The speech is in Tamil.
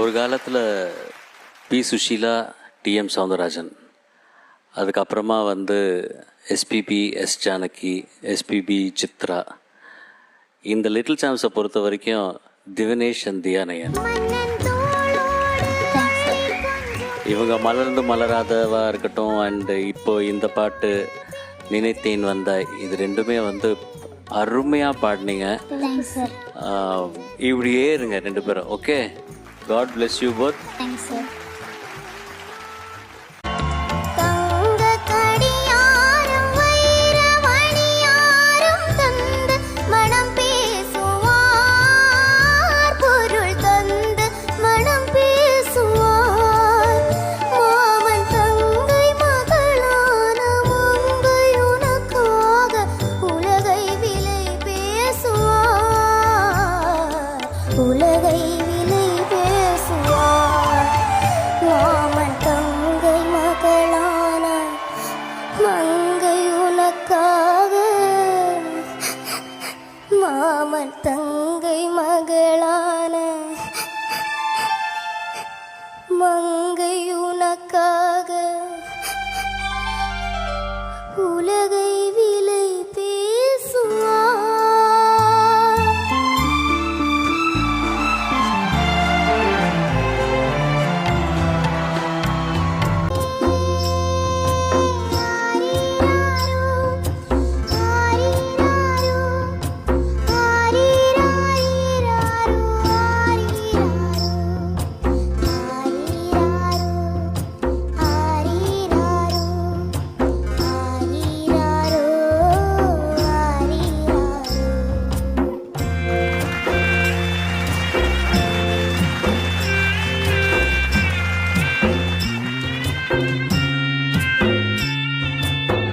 ஒரு காலத்தில் பி சுஷீலா, டிஎம் சௌந்தரராஜன், அதுக்கப்புறமா எஸ்பிபி, எஸ் ஜானகி, எஸ்பிபி சித்ரா. இந்த லிட்டில் சாம்ஸை பொறுத்த வரைக்கும் திவினேஷ் அண்ட் தியானயன், இவங்க மலர்ந்து மலராதவா இருக்கட்டும், அண்டு இப்போ இந்த பாட்டு நினைத்தேன் வந்தாய், இது ரெண்டுமே அருமையாக பாடினீங்க. இப்படியே இருங்க ரெண்டு பேரும். Okay, God bless you both. Thanks, sir. மாமன் தங்கை மகளான மங்கை உனக்காக உலகை விலை பேசுவார்.